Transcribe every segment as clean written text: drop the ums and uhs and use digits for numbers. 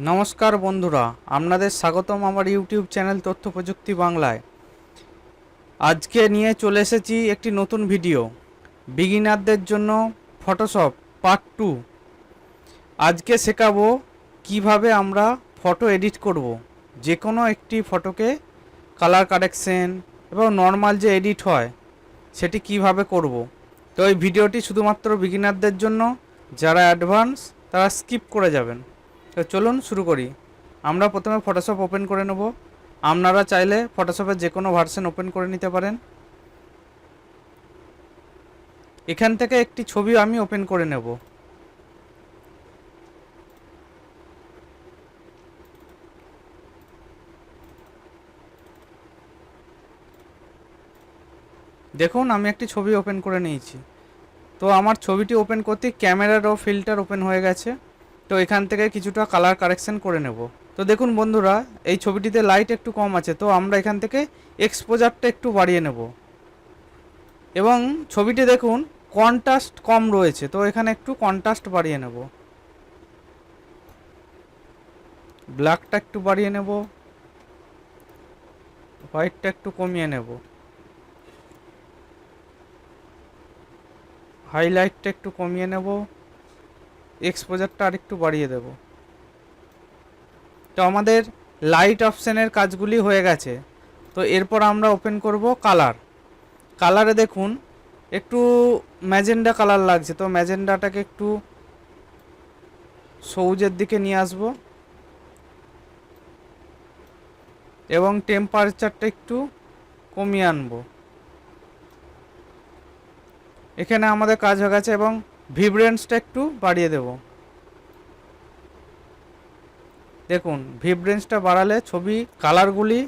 নমস্কার বন্ধুরা, আপনাদের স্বাগতম আমার ইউটিউব চ্যানেল তথ্য প্রযুক্তি বাংলায়। আজকে নিয়ে চলে এসেছি একটি নতুন ভিডিও, বিগিনারদের জন্য ফটোশপ পার্ট 2। আজকে শেখাবো কিভাবে আমরা ফটো এডিট করব, যে কোনো একটি ফটোকে কালার কারেকশন এবং নর্মাল যে এডিট হয় সেটি কিভাবে করব। তো এই ভিডিওটি শুধুমাত্র বিগিনারদের জন্য, যারা অ্যাডভান্স তারা স্কিপ করে যাবেন। তো চলুন শুরু করি। আমরা প্রথমে ফটোশপ ওপেন করে নেব। আপনারা চাইলে ফটোশপের যে কোনো ভার্সন ওপেন করে নিতে পারেন। এখান থেকে একটি ছবি আমি ওপেন করে নেব। দেখুন, আমি একটি ছবি ওপেন করে নিয়েছি। তো আমার ছবিটি ওপেন করতে ক্যামেরার ও ফিল্টার ওপেন হয়ে গেছে। তো এখান থেকে কিছুটা কালার কারেকশন করে নেব। তো দেখুন বন্ধুরা, এই ছবিটিতে লাইট একটু কম আছে, তো আমরা এখান থেকে এক্সপোজারটা একটু বাড়িয়ে নেব। এবং ছবিটি দেখুন কন্ট্রাস্ট কম রয়েছে, তো এখানে একটু কন্ট্রাস্ট বাড়িয়ে নেব। ব্ল্যাকটা একটু বাড়িয়ে নেব, হোয়াইটটা একটু কমিয়ে নেব, হাইলাইটটা একটু কমিয়ে নেব, এক্সপোজারটা আর একটু বাড়িয়ে দেব। তো আমাদের লাইট অপশানের কাজগুলি হয়ে গেছে। তো এরপর আমরা ওপেন করব কালার। কালারে দেখুন একটু ম্যাজেন্ডা কালার লাগছে, তো ম্যাজেন্ডাটাকে একটু সবুজের দিকে নিয়ে আসব এবং টেম্পারেচারটা একটু কমিয়ে আনবো। এখানে আমাদের কাজ হয়ে গেছে এবং ভিব্রেন্সটা একটু বাড়িয়ে দেব। দেখুন, ভিব্রেন্সটা বাড়ালে ছবি কালারগুলি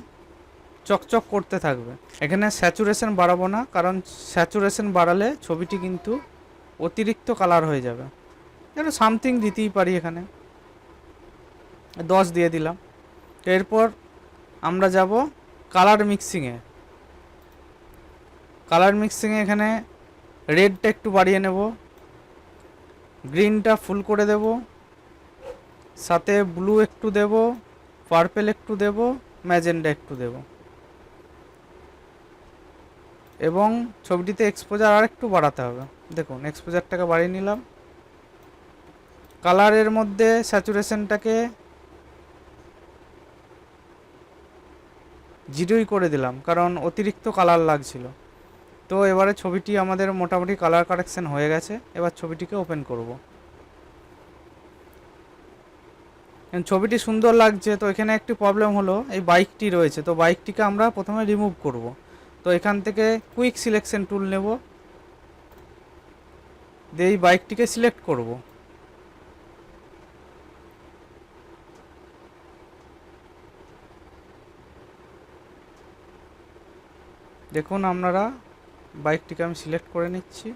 চকচক করতে থাকবে। এখানে স্যাচুরেশন বাড়াবো না, কারণ স্যাচুরেশন বাড়ালে ছবিটি কিন্তু অতিরিক্ত কালার হয়ে যাবে। একটু সামথিং দিতেই পারি, এখানে 10 দিয়ে দিলাম। এরপর আমরা যাব কালার মিক্সিংয়ে। কালার মিক্সিংয়ে এখানে রেডটা একটু বাড়িয়ে নেব, গ্রিনটা ফুল করে দেব, সাথে ব্লু একটু দেব, পার্পেল একটু দেব, ম্যাজেন্ডা একটু দেব এবং ছবিটিতে এক্সপোজার আর একটু বাড়াতে হবে। দেখুন, এক্সপোজারটাকে বাড়িয়ে নিলাম। কালারের মধ্যে স্যাচুরেশনটাকে 0ই করে দিলাম, কারণ অতিরিক্ত কালার লাগছিল। তো এবারে ছবিটি আমাদের মোটামুটি কালার কারেকশন হয়ে গেছে। এবার ছবিটিকে ওপেন করব। ছবিটি সুন্দর লাগছে, তো এখানে একটি প্রবলেম হলো, এই বাইকটি রয়েছে, তো বাইকটিকে আমরা প্রথমে রিমুভ করব। তো এখান থেকে কুইক সিলেকশন টুল নেব, দিয়ে এই বাইকটিকে সিলেক্ট করব। দেখুন আপনারা, বাইকটিকে আমি সিলেক্ট করে নিচ্ছি।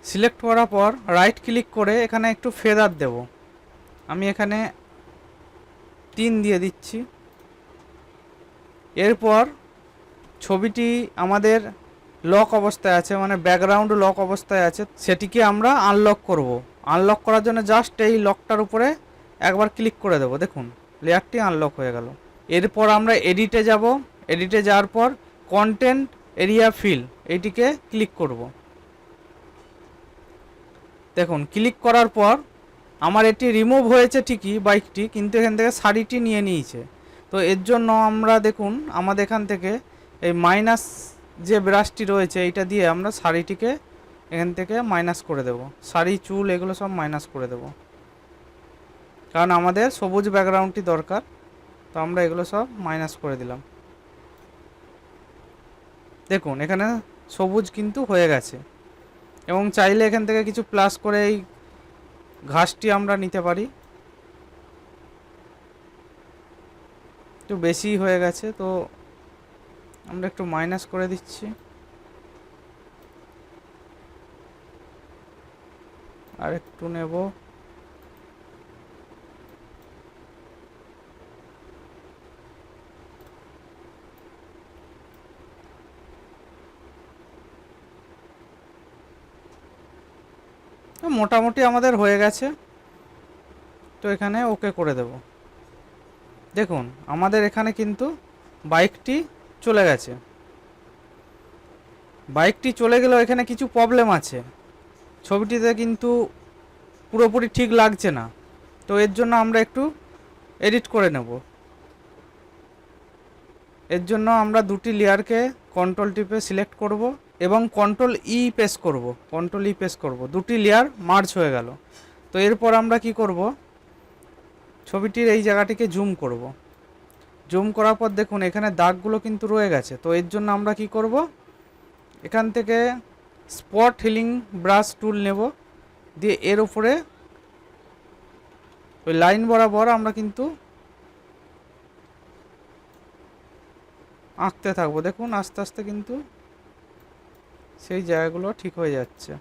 সিলেক্ট করার পর রাইট ক্লিক করে এখানে একটু ফেদার দেব। আমি এখানে 3 দিয়ে দিচ্ছি। এরপর ছবিটি আমাদের লক অবস্থায় আছে, মানে ব্যাকগ্রাউন্ড লক অবস্থায় আছে, সেটিকে আমরা আনলক করব। আনলক করার জন্য জাস্ট এই লকটার উপরে একবার ক্লিক করে দেব। দেখুন, লেয়ারটি আনলক হয়ে গেল। এরপর আমরা এডিটে যাব। এডিটে যাওয়ার পর কন্টেন্ট এরিয়া ফিল এইটিকে ক্লিক করব। দেখুন, ক্লিক করার পর আমার এটি রিমুভ হয়েছে ঠিকই বাইকটি, কিন্তু এখান থেকে শাড়িটি নিয়ে নিয়েছে। তো এর জন্য আমরা দেখুন, আমাদের এখান থেকে এই মাইনাস যে ব্রাশটি রয়েছে এইটা দিয়ে আমরা শাড়িটিকে এখান থেকে মাইনাস করে দেব। শাড়ি, চুল এগুলো সব মাইনাস করে দেব, কারণ আমাদের সবুজ ব্যাকগ্রাউন্ডটি দরকার। তো আমরা এগুলো সব মাইনাস করে দিলাম। দেখুন, এখানে সবুজ কিন্তু হয়ে গেছে। এবং চাইলে এখান থেকে কিছু প্লাস করে এই ঘাসটি আমরা নিতে পারি। একটু বেশি হয়ে গেছে, তো আমরা একটু মাইনাস করে দিচ্ছি। আর একটু নেব। তো মোটামুটি আমাদের হয়ে গেছে। তো এখানে ওকে করে দেব। দেখুন আমাদের এখানে কিন্তু বাইকটি চলে গেছে। বাইকটি চলে গেলেও এখানে কিছু প্রবলেম আছে, ছবিটিতে কিন্তু পুরোপুরি ঠিক লাগছে না। তো এর জন্য আমরা একটু এডিট করে নেব। এর জন্য আমরা দুটি লেয়ারকে কন্ট্রোল টিপে সিলেক্ট করব এবং কন্ট্রোল ই প্রেস করব, দুটি লেয়ার মার্জ হয়ে গেল। তো এরপর আমরা কি করব, ছবিটির এই জায়গাটিকে জুম করব। জুম করার পর দেখুন এখানে দাগগুলো কিন্তু রয়ে গেছে। তো এর জন্য আমরা কি করব, এখান থেকে স্পট হিলিং ব্রাশ টুল নেব, দিয়ে এর উপরে ওই লাইন বরাবর আমরা কিন্তু আঁকতে থাকবো। দেখুন আস্তে আস্তে কিন্তু সেই জায়গাগুলো ঠিক হয়ে যাচ্ছে।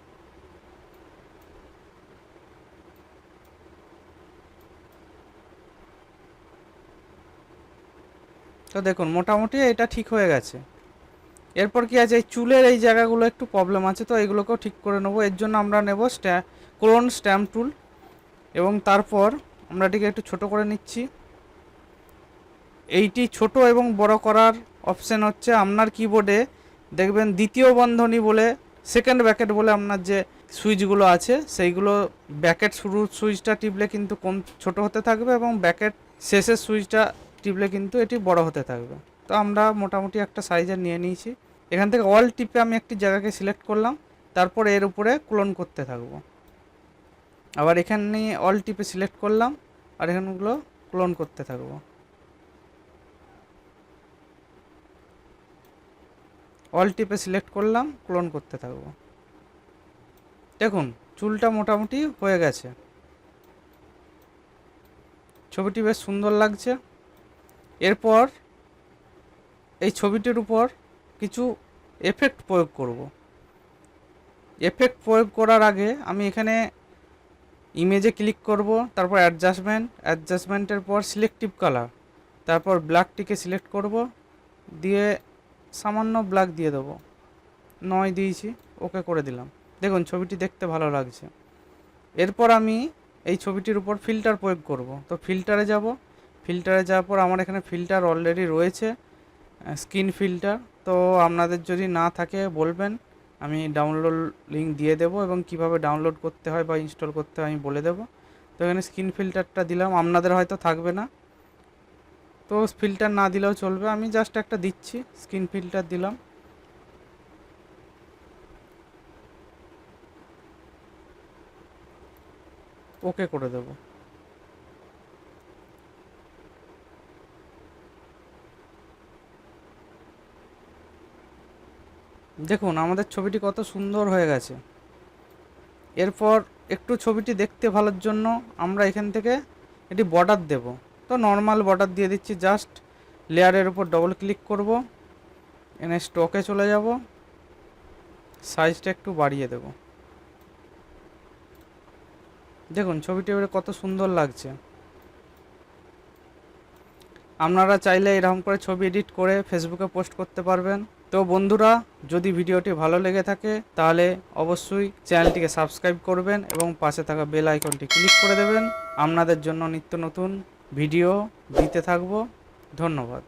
তো দেখুন মোটামুটি এটা ঠিক হয়ে গেছে। এরপর কি আছে, এই চুলের এই জায়গাগুলো একটু প্রবলেম আছে, তো এগুলোকেও ঠিক করে নেবো। এর জন্য আমরা নেব ক্লোন স্ট্যাম্প টুল এবং তারপর আমরা এটিকে একটু ছোট করে নিচ্ছি। এইটি ছোট এবং বড় করার অপশান হচ্ছে আপনার কিবোর্ডে দেখবেন দ্বিতীয় বন্ধনী বলে, সেকেন্ড ব্র্যাকেট বলে আপনার যে সুইচগুলো আছে সেইগুলো, ব্র্যাকেট শুরুর সুইচটা টিপলে কিন্তু কম ছোট হতে থাকবে এবং ব্র্যাকেট শেষের সুইচটা টিপলে কিন্তু এটি বড় হতে থাকবে। তো আমরা মোটামুটি একটা সাইজের নিয়ে নিয়েছি। এখান থেকে অল টিপে আমি একটি জায়গাকে সিলেক্ট করলাম, তারপর এর উপরে ক্লোন করতে থাকবো। আবার এখানে অল টিপে সিলেক্ট করলাম আর এখানগুলো ক্লোন করতে থাকবো। অল টিপে সিলেক্ট করলাম, ক্লোন করতে থাকবো। দেখুন চুলটা মোটামুটি হয়ে গেছে, ছবিটি বেশ সুন্দর লাগছে। এরপর এই ছবিটির উপর কিছু এফেক্ট প্রয়োগ করব। এফেক্ট প্রয়োগ করার আগে আমি এখানে ইমেজে ক্লিক করব, তারপর অ্যাডজাস্টমেন্টের পর সিলেক্টিভ কালার, তারপর ব্ল্যাকটিকে সিলেক্ট করব, দিয়ে সামান্য ব্ল্যাক দিয়ে দেবো, 9 দিয়েছি, ওকে করে দিলাম। দেখুন ছবিটি দেখতে ভালো লাগছে। এরপর আমি এই ছবিটির উপর ফিল্টার প্রয়োগ করব। তো ফিল্টারে যাব, ফিল্টারে যাওয়ার পর আমার এখানে ফিল্টার অলরেডি রয়েছে, স্কিন ফিল্টার। তো আপনাদের যদি না থাকে বলবেন, আমি ডাউনলোড লিঙ্ক দিয়ে দেবো এবং কিভাবে ডাউনলোড করতে হয় বা ইনস্টল করতে হয় আমি বলে দেবো। তো এখানে স্কিন ফিল্টারটা দিলাম, আপনাদের হয়তো থাকবে না, তো ফিল্টার না দিলেও চলবে, আমি জাস্ট একটা দিচ্ছি, স্কিন ফিল্টার দিলাম। ওকে করে দেব। দেখুন আমাদের ছবিটি কত সুন্দর হয়ে গেছে। এরপর একটু ছবিটি দেখতে ভালোর জন্য আমরা এখান থেকে এটি বর্ডার দেব। তো নর্মাল বর্ডার দিয়ে দিচ্ছি, জাস্ট লেয়ারের উপর ডবল ক্লিক করব, এনে স্টকে চলে যাব, সাইজটা একটু বাড়িয়ে দেব। দেখুন ছবিটি এবারে কত সুন্দর লাগছে। আপনারা চাইলে এরকম করে ছবি এডিট করে ফেসবুকে পোস্ট করতে পারবেন। তো বন্ধুরা, যদি ভিডিওটি ভালো লেগে থাকে তাহলে অবশ্যই চ্যানেলটিকে সাবস্ক্রাইব করবেন এবং পাশে থাকা বেল আইকনটি ক্লিক করে দেবেন। আপনাদের জন্য নিত্য নতুন ভিডিও দিতে থাকব। ধন্যবাদ।